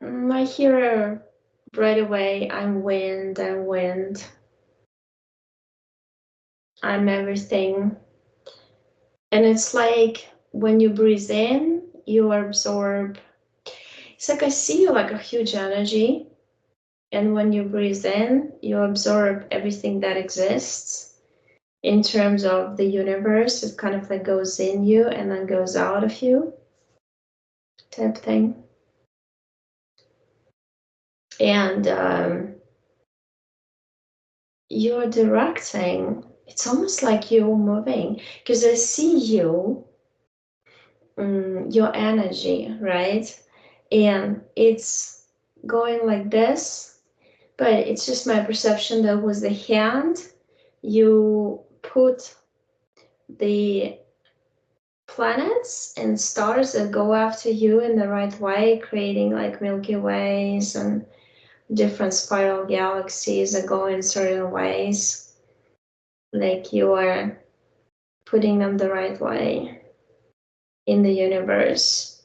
I hear right away, I'm wind, I'm everything. And it's like when you breathe in, you absorb. It's like I see you like a huge energy. And when you breathe in, you absorb everything that exists in terms of the universe. It kind of like goes in you and then goes out of you, type thing. And you're directing. It's almost like you're moving because I see you, your energy, right? And it's going like this, but it's just my perception that with the hand, you put the planets and stars that go after you in the right way, creating like Milky Ways and different spiral galaxies that go in certain ways, like you are putting them the right way in the universe.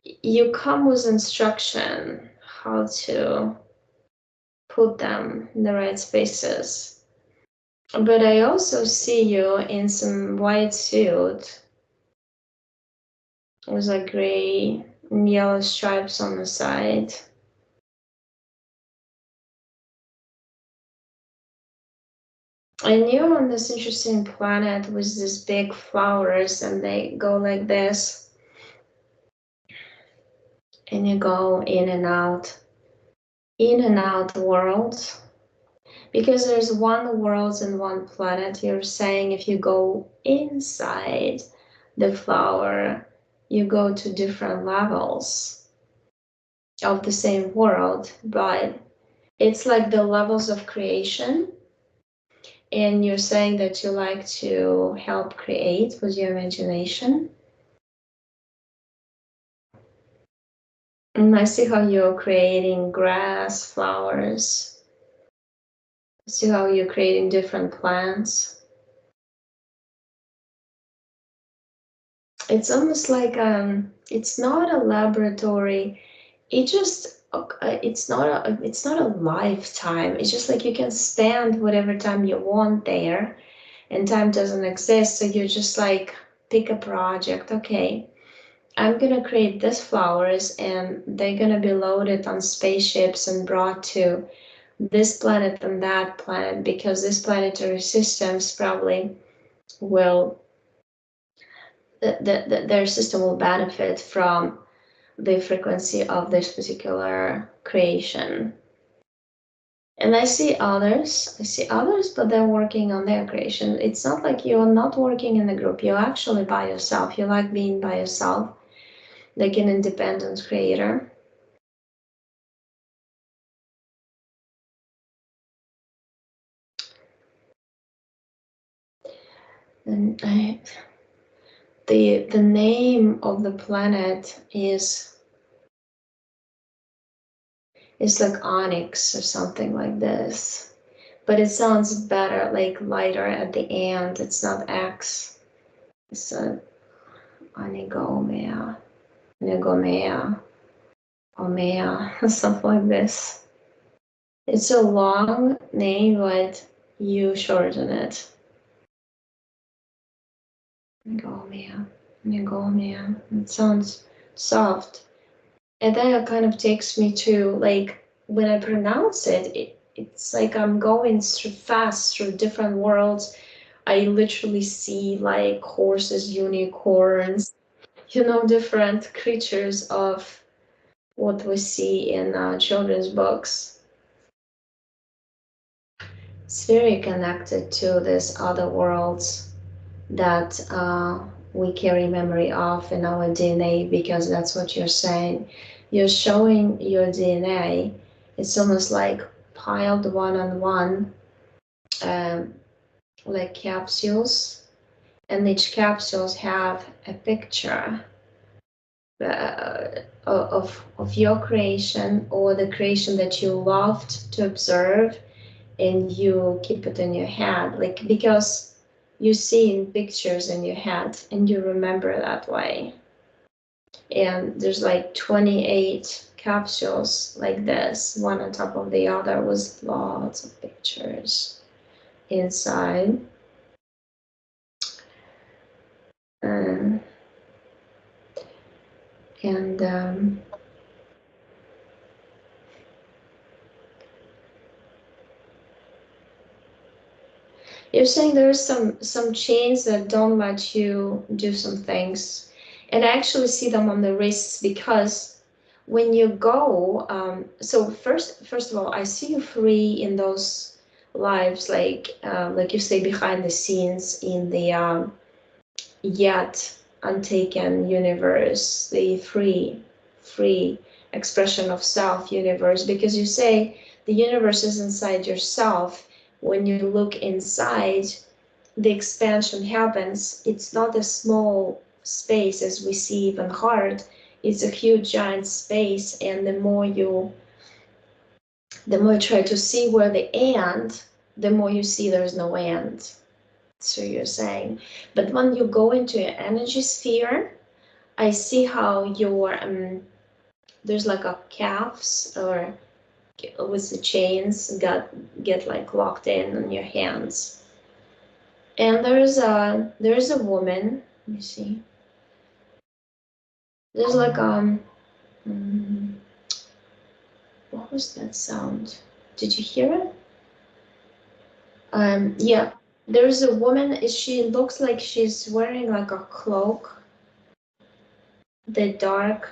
You come with instruction how to put them in the right spaces. But I also see you in some white suit with like gray and yellow stripes on the side. And you're on this interesting planet with these big flowers, and they go like this, and you go in and out worlds. Because there's one world and one planet, you're saying if you go inside the flower, you go to different levels of the same world, but it's like the levels of creation. And you're saying that you like to help create with your imagination. And I see how you're creating grass, flowers. I see how you're creating different plants. It's almost like it's not a laboratory. It just it's not a lifetime. It's just like you can spend whatever time you want there, and time doesn't exist. So you just like pick a project. Okay, I'm gonna create these flowers, and they're gonna be loaded on spaceships and brought to this planet and that planet, because these planetary systems probably will their system will benefit from the frequency of this particular creation. And I see others, but they're working on their creation. It's not like you're not working in a group. You're actually by yourself. You like being by yourself, like an independent creator. And the name of the planet is like onyx or something like this. But it sounds better, like lighter at the end. It's not X. It's a Onigomea, Omea, something like this. It's a long name, but you shorten it. Onigomea. It sounds soft. And then it kind of takes me to, like, when I pronounce it, it's like I'm going fast through different worlds. I literally see like horses, unicorns, different creatures of what we see in children's books. It's very connected to these other worlds that we carry memory of in our DNA, because that's what you're saying. You're showing your DNA. It's almost like piled one on one, like capsules, and each capsules have a picture of your creation, or the creation that you loved to observe, and you keep it in your head, like, because you see in pictures in your head and you remember that way. And there's like 28 capsules like this, one on top of the other, with lots of pictures inside. Um, and you're saying there's some chains that don't let you do some things, and I actually see them on the wrists because when you go, so first of all, I see you free in those lives, like you say, behind the scenes in the yet untaken universe, the free expression of self universe, because you say the universe is inside yourself. When you look inside, the expansion happens. It's not a small space as we see even heart. It's a huge giant space, and the more you try to see where the end, the more you see there's no end. So you're saying, but when you go into your energy sphere, I see how your there's like a calves or with the chains get like locked in on your hands, and there's a woman. Let me see. There's like mm, what was that sound? Did you hear it? Yeah. There's a woman. She looks like she's wearing like a cloak. The dark.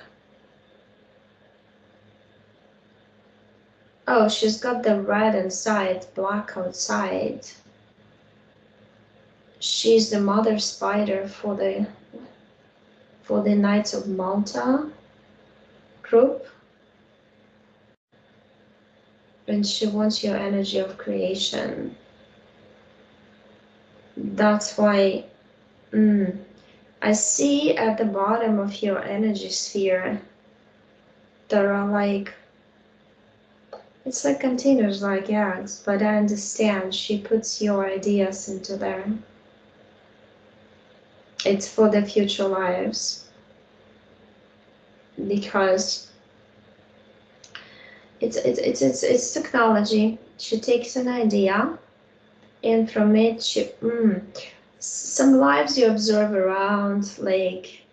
Oh, she's got the red inside, black outside. She's the mother spider for the Knights of Malta group, and she wants your energy of creation. That's why I see at the bottom of your energy sphere there are like, it's like containers like eggs, but I understand she puts your ideas into there. It's for the future lives, because it's technology. She takes an idea, and from it some lives you observe around, like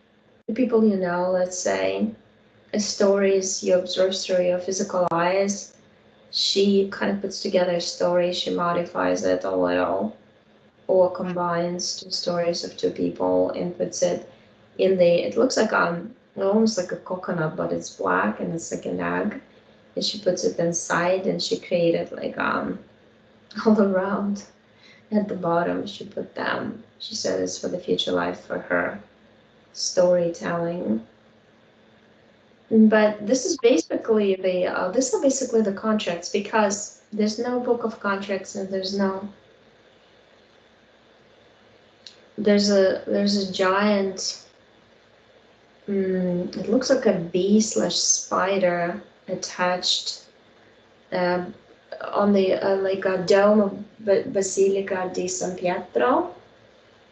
the people you know, let's say, stories you observe through your physical eyes. She kind of puts together a story, she modifies it a little, or combines two stories of two people and puts it in it looks like almost like a coconut, but it's black and it's like an egg, and she puts it inside, and she created like all around. At the bottom, she put them. She said it's for the future life, for her storytelling. But this is basically the contracts, because there's no book of contracts, and there's a giant. It looks like a bee/spider attached on the like a dome of Basilica di San Pietro,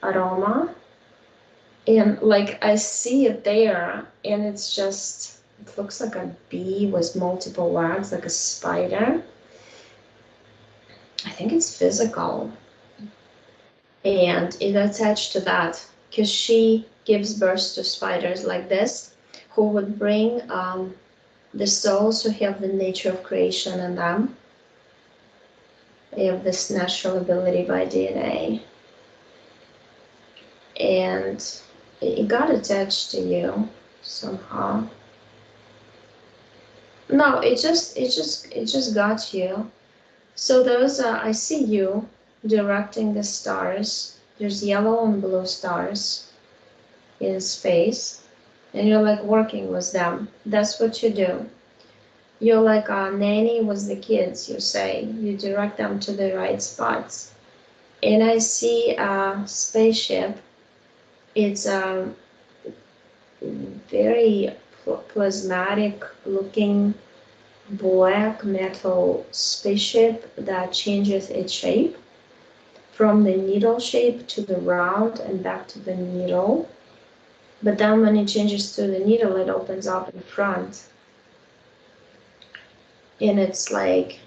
Roma, and like I see it there, and it looks like a bee with multiple legs, like a spider. I think it's physical, and it attached to that because she gives birth to spiders like this, who would bring the souls who have the nature of creation in them. They have this natural ability by DNA, and it got attached to you somehow. No, it just got you. So those I see you directing the stars. There's yellow and blue stars in space, and you're like working with them. That's what you do. You're like a nanny with the kids, you say. You direct them to the right spots. And I see a spaceship. It's a very plasmatic looking black metal spaceship that changes its shape from the needle shape to the round and back to the needle. But then when it changes to the needle, it opens up in front. and it's like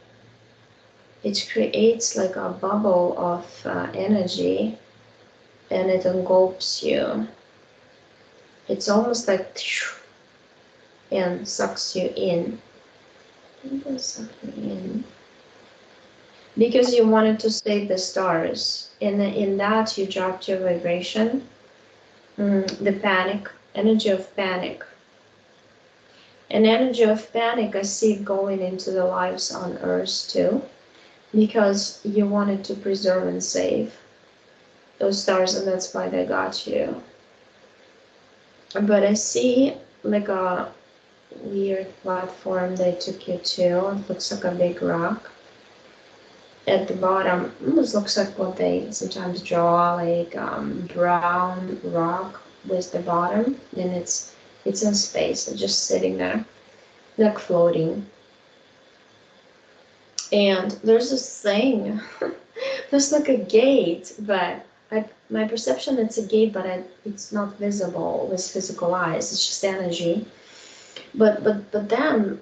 it creates like a bubble of energy, and it engulfs you. It's almost like and sucks you in. It does suck me in. Because you wanted to save the stars. In that you dropped your vibration. The panic, energy of panic. An energy of panic I see going into the lives on Earth too, because you wanted to preserve and save those stars, and that's why they got you. But I see like a weird platform they took you to. It looks like a big rock. At the bottom, almost looks like what they sometimes draw, like brown rock with the bottom. And it's in space, it's just sitting there, like floating. And there's this thing, there's like a gate, but my perception it's a gate, but it's not visible with physical eyes. It's just energy. But then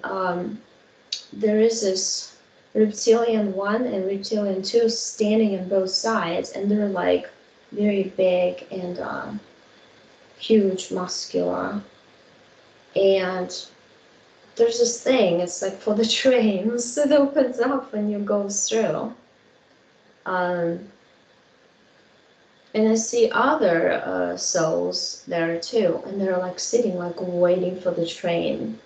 there is this reptilian 1 and reptilian 2 standing on both sides, and they're like very big and huge, muscular. And there's this thing, it's like for the trains, it opens up when you go through. Um, and I see other souls there too, and they're like sitting, like waiting for the train.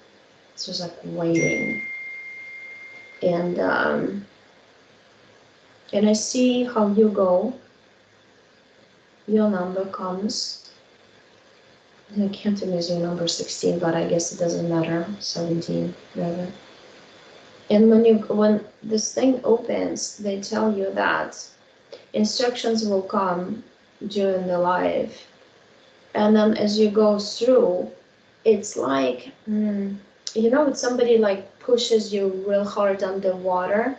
It's just like waiting. And I see how you go. Your number comes. I can't imagine your number 16, but I guess it doesn't matter. 17, whatever. And when this thing opens, they tell you that instructions will come during the live. And then as you go through, it's like, you know, when somebody like pushes you real hard underwater,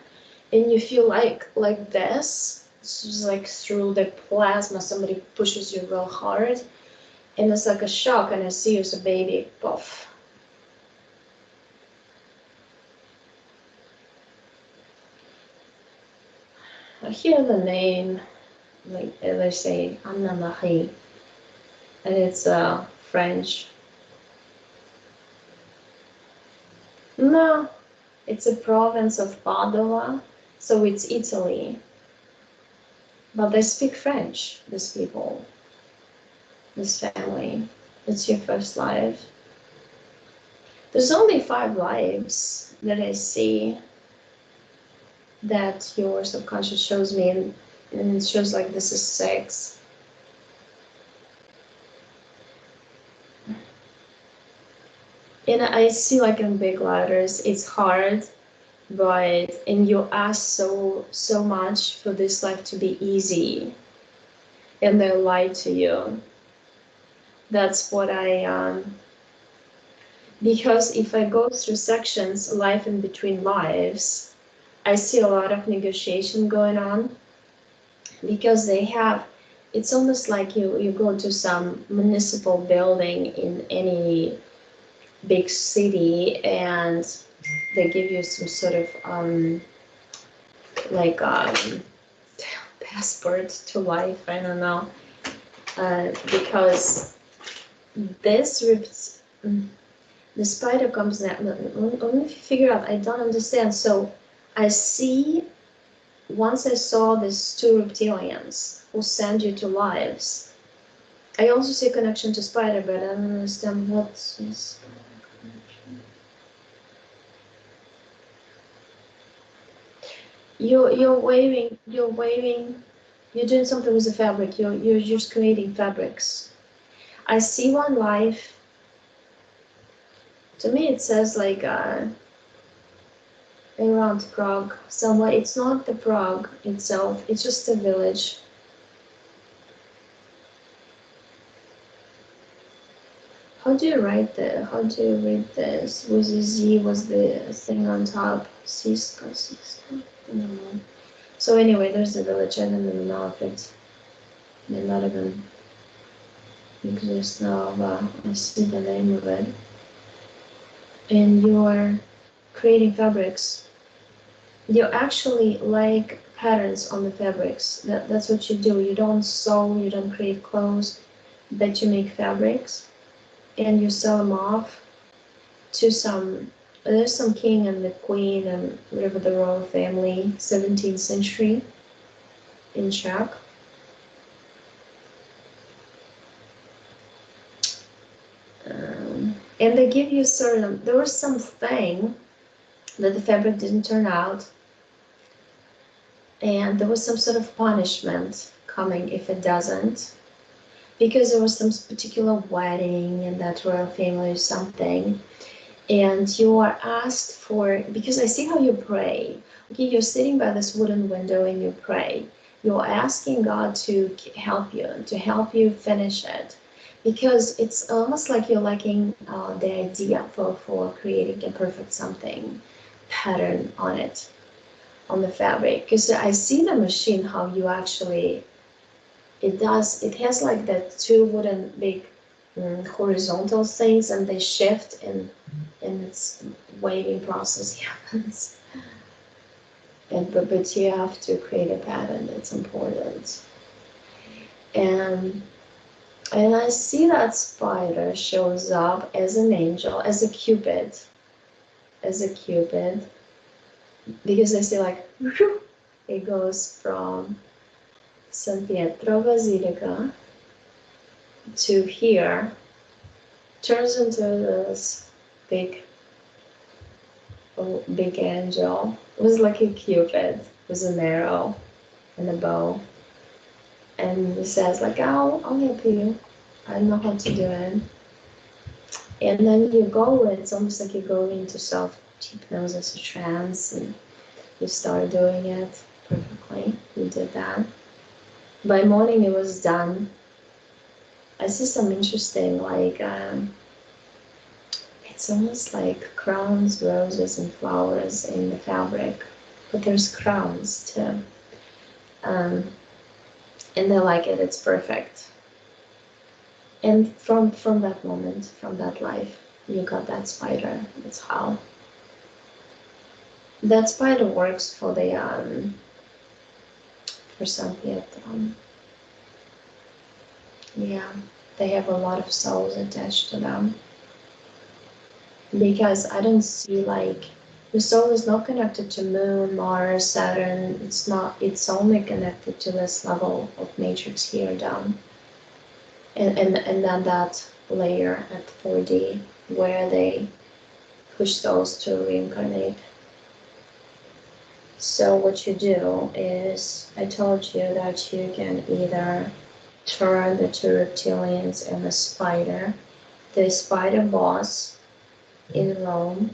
and you feel like this. It's just like through the plasma, somebody pushes you real hard, and it's like a shock, and I see you as a baby, puff. I hear the name, like they say, Anna Marie, and it's French. No, it's a province of Padova, so it's Italy. But they speak French, these people, this family. It's your first life. There's only 5 lives that I see that your subconscious shows me, and it shows like this is 6. And I see like in big letters, it's hard, but and you ask so much for this life to be easy, and they lie to you. That's what because if I go through sections, life in between lives, I see a lot of negotiation going on, because they have, it's almost like you go to some municipal building in any big city, and they give you some sort of like passport to life, I don't know, because this the spider comes now. Let me figure out, I don't understand. So I see, once I saw these 2 reptilians who send you to lives. I also see a connection to spider, but I don't understand what is. You're waving, you're doing something with the fabric, you're just creating fabrics. I see one life. To me it says like around Prague somewhere. It's not the Prague itself, it's just a village. How do you write that? How do you read this? Was the Z, was the thing on top? Siska. I don't know. So anyway, there's a village. I don't even know if it may not even exist now, but I see the name of it. And you're creating fabrics, you actually like patterns on the fabrics. That's what you do. You don't sew, you don't create clothes, but you make fabrics and you sell them off to some. There's some king and the queen and whatever the royal family, 17th century in Czech. And they give you certain. There was something that the fabric didn't turn out, and there was some sort of punishment coming if it doesn't, because there was some particular wedding in that royal family or something, and you are asked for, because I see how you pray. Okay, you're sitting by this wooden window and you pray. You're asking God to help you finish it, because it's almost like you're lacking the idea for creating a perfect something pattern on it, on the fabric. Because I see the machine, how you actually, it has like that two wooden big horizontal things, and they shift, and its waving process happens. But you have to create a pattern. That's important. And I see that spider shows up as an angel, as a cupid, because I see like it goes from San Pietro Basilica to here, turns into this big angel. It was like a cupid with an arrow and a bow, and he says like, I'll help you. I know how to do it. And then you go, it's almost like you go into self-hypnosis or trance, and you start doing it perfectly. You did that. By morning it was done. I see some interesting, like, it's almost like crowns, roses, and flowers in the fabric, but there's crowns too. And they like it, it's perfect. And from that moment, from that life, you got that spider. That's how. That spider works for the, for San Pietro. Yeah, they have a lot of souls attached to them. Because I don't see, like, the soul is not connected to Moon, Mars, Saturn. It's not. It's only connected to this level of matrix here down, and then that layer at 4D where they push souls to reincarnate. So what you do is, I told you that you can either turn the two reptilians and the spider boss in Rome,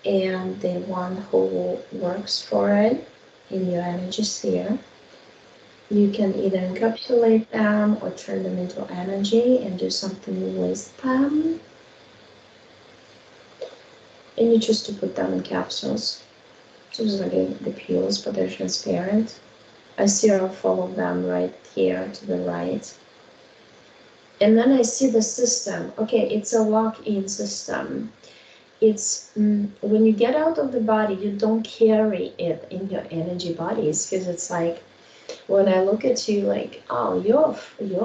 and the one who works for it in your energy sphere. You can either encapsulate them or turn them into energy and do something with them. And you choose to put them in capsules. Just like the pills, but they're transparent. I see a full of them right here to the right. And then I see the system. Okay, it's a lock-in system. It's when you get out of the body, you don't carry it in your energy bodies, because it's like, when I look at you, like, oh, you're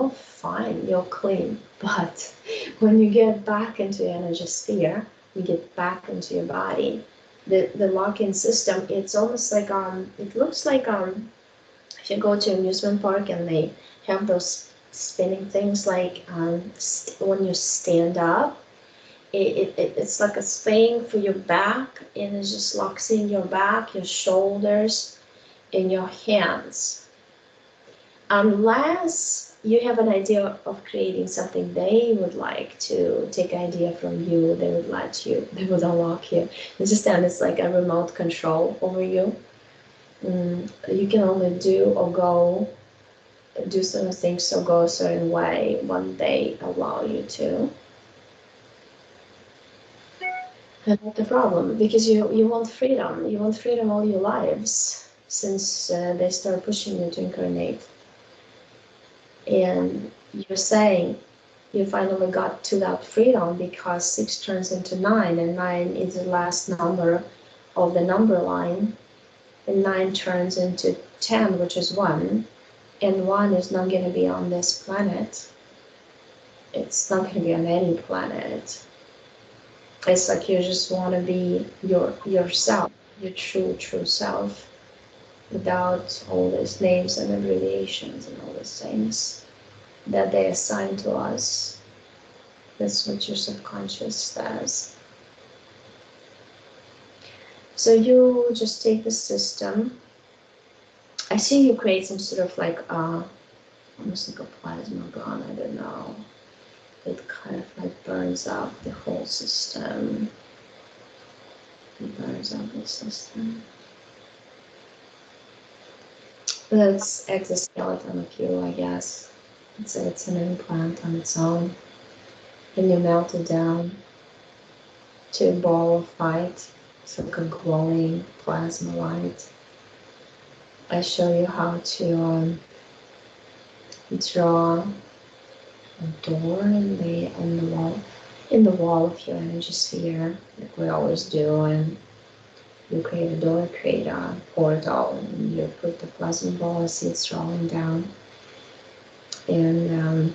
fine, you're clean. But when you get back into your energy sphere, you get back into your body. The lock-in system, it's almost like it looks like if you go to an amusement park and they have those spinning things, like when you stand up, it's like a thing for your back, and it just locks in your back, your shoulders, and your hands. Unless you have an idea of creating something, they would like to take idea from you, they would unlock you. Understand, it's like a remote control over you. You can only do certain things or go a certain way when they allow you to. And that's the problem, because you want freedom. You want freedom all your lives, since they start pushing you to incarnate. And you're saying you finally got to that freedom because 6 turns into 9, and 9 is the last number of the number line, and 9 turns into 10, which is 1, and 1 is not going to be on this planet. It's not going to be on any planet. It's like you just want to be yourself, your true self, without all these names and abbreviations and all these things that they assign to us. That's what your subconscious does. So you just take the system. I see you create some sort of like almost like a plasma gun, I don't know. It kind of like burns up the whole system. It burns up the system. That's exoskeleton of you, I guess. It's an implant on its own. And you melt it down to a ball of light. It's like a glowing plasma light. I show you how to draw a door in the wall of your energy sphere, like we always do. And you create a door, create a portal, and you put the plasma ball. I see it's rolling down, and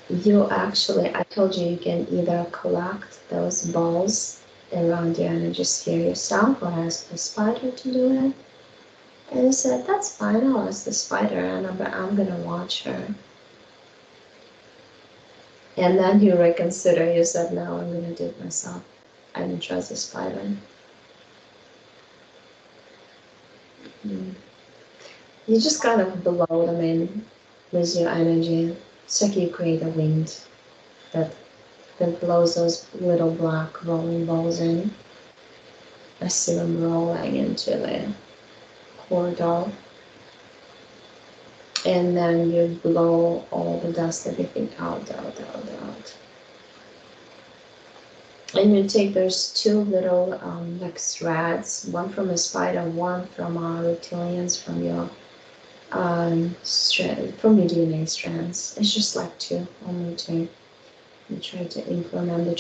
you actually, I told you, you can either collect those balls around your energy sphere yourself or ask the spider to do it. And I said, that's fine, I'll ask the spider, and I'm gonna watch her. And then you reconsider, you said, no, I'm gonna do it myself. I don't trust the spider. You just kind of blow them in with your energy. It's like you create a wind that blows those little black rolling balls in. I see them rolling into the corridor. And then you blow all the dust, everything out. And you take those two little like threads, one from a spider, one from reptilians, from your from your DNA strands. It's just like two, only two. They try to implement. They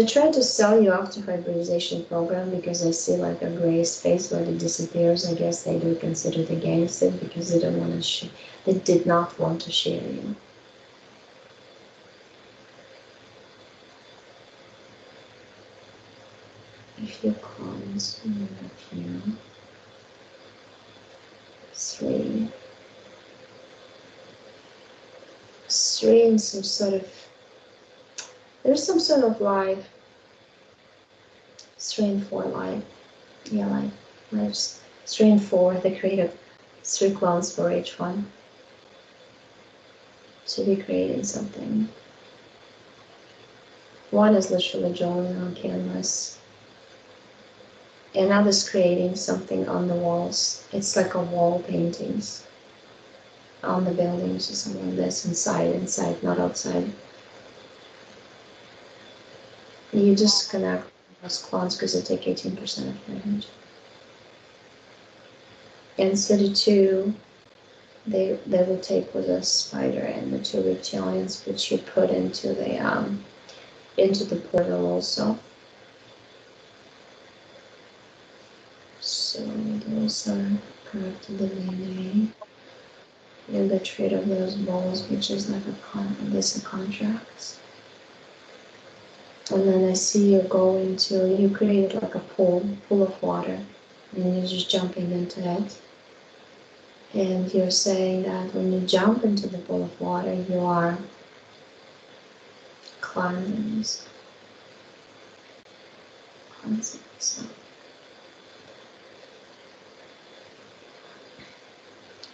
try to sell you after hybridization program because I see like a gray space where it disappears. I guess they do consider it against it because they don't want to. They did not want to share you. If you clones, if you 3 in some sort of, there's some sort of life. 3 and 4 life. Yeah, lives. 3 and 4, they created 3 clones for each one. So they're creating something. One is literally drawing on canvas. Another's creating something on the walls. It's like a wall paintings on the buildings or something like this, inside, not outside. You disconnect those clones because they take 18% of your energy. And so the two, they will take with a spider and the 2 reptilians, which you put into the portal also. So those are corrected the DNA. You get rid of those balls, which is like a contracts. And then I see you go into, you created like a pool of water, and you're just jumping into it. And you're saying that when you jump into the pool of water, you are cleansing yourself.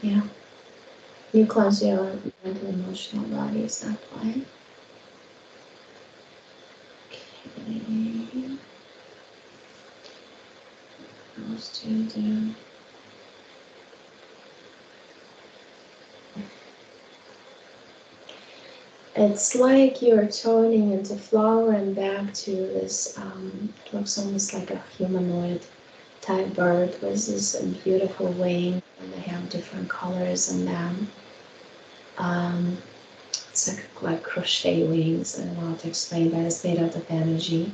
Yeah. You cleanse your mental, emotional body, is that why? Okay. What else do you do? It's like you're turning into flower and back to this, it looks almost like a humanoid type bird with this beautiful wing, and they have different colors in them. It's like crochet wings. I don't know how to explain that. It's made out of energy.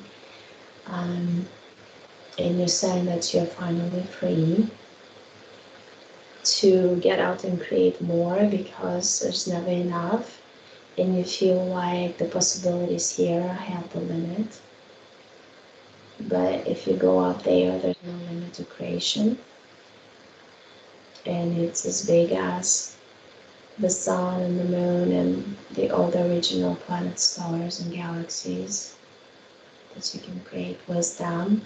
And you're saying that you're finally free to get out and create more because there's never enough. And you feel like the possibilities here have the limit. But if you go out there, there's no limit to creation. And it's as big as the sun and the moon and all the original planets, stars, and galaxies that you can create with them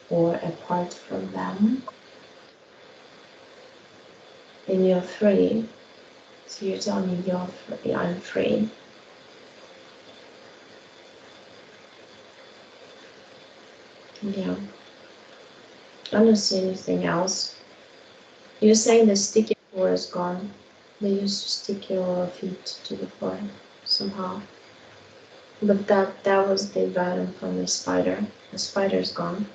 or apart from them. And you're free. So you're telling me you're free, I'm free. Yeah. I don't see anything else. You're saying the sticky floor is gone. They used to stick your feet to the floor somehow. But that was the venom from the spider. The spider's gone.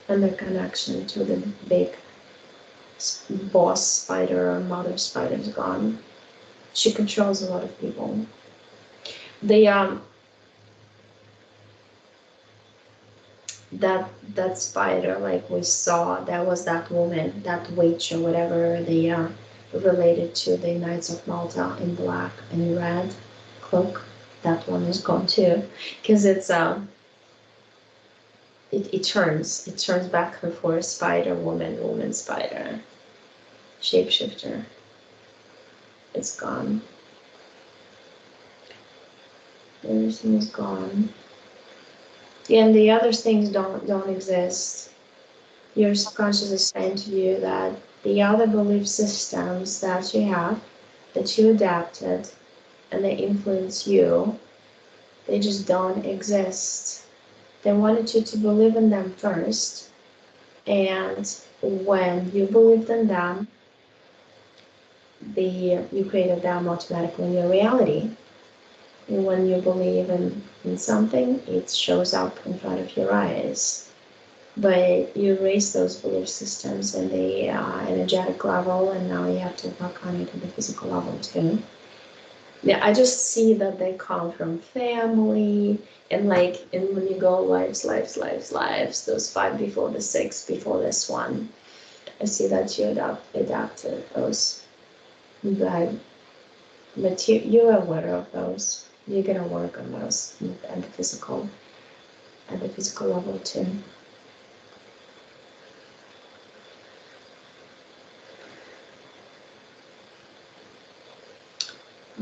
And the connection to the big boss spider or mother spider is gone. She controls a lot of people. The that spider, like we saw, that was that woman, that witch or whatever, they related to the Knights of Malta in black and red cloak. That one is gone too, because it's it turns back and forth, spider, woman, spider, shapeshifter. It's gone. Everything is gone. And the other things don't exist. Your subconscious is saying to you that the other belief systems that you have, that you adapted, and they influence you, they just don't exist. They wanted you to believe in them first, and when you believed in them, you created them automatically in your reality. And when you believe in something, it shows up in front of your eyes. But you erase those belief systems in the energetic level, and now you have to work on it at the physical level too. Yeah, I just see that they come from family, and when you go lives, those 5 before the 6 before this one, I see that you adapted those. But you're aware of those. You're gonna work on those at the physical level too.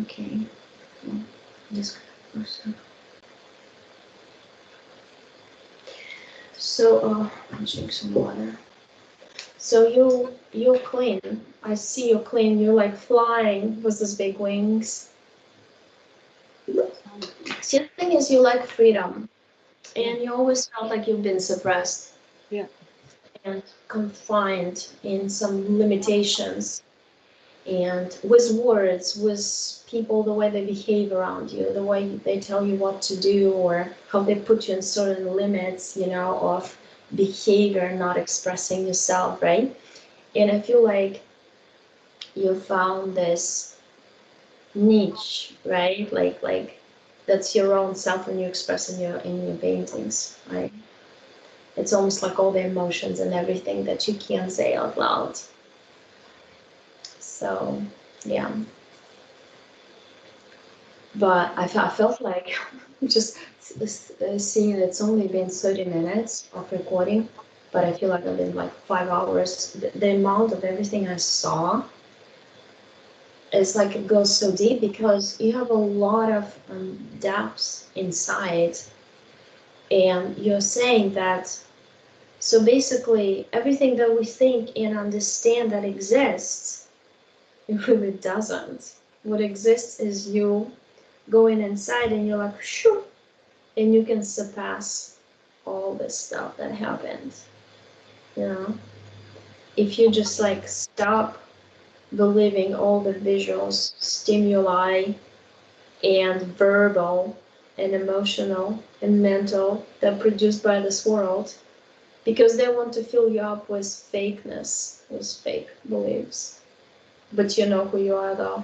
Okay. Just so I'll drink some water. So you're clean. I see you're clean. You're like flying with those big wings. See, the thing is, you like freedom, and you always felt like you've been suppressed. Yeah. And confined in some limitations, and with words, with people, the way they behave around you, the way they tell you what to do, or how they put you in certain limits, of behavior, not expressing yourself, right? And I feel like you found this niche, right? Like that's your own self, and you express in your paintings, right? It's almost like all the emotions and everything that you can't say out loud. So, yeah. But I felt like just seeing it's only been 30 minutes of recording, but I feel like I've been like 5 hours. The amount of everything I saw is like it goes so deep because you have a lot of depths inside, and you're saying that. So basically, everything that we think and understand that exists, it really doesn't. What exists is you going inside, and you're like, shoo, and you can surpass all this stuff that happened. You know, if you just like stop believing all the visuals, stimuli, and verbal, and emotional, and mental that are produced by this world, because they want to fill you up with fakeness, with fake beliefs. But you know who you are, though.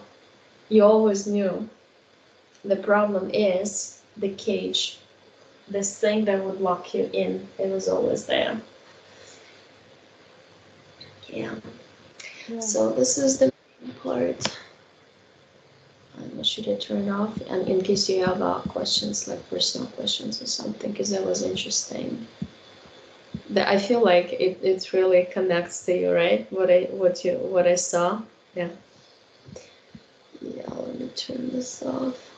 You always knew. The problem is the cage, this thing that would lock you in. It was always there. Yeah. So this is the main part. Should I turn off? And in case you have questions, like personal questions or something, because that was interesting. I feel like it really connects to you, right? What I saw. Yeah. Yeah, let me turn this off.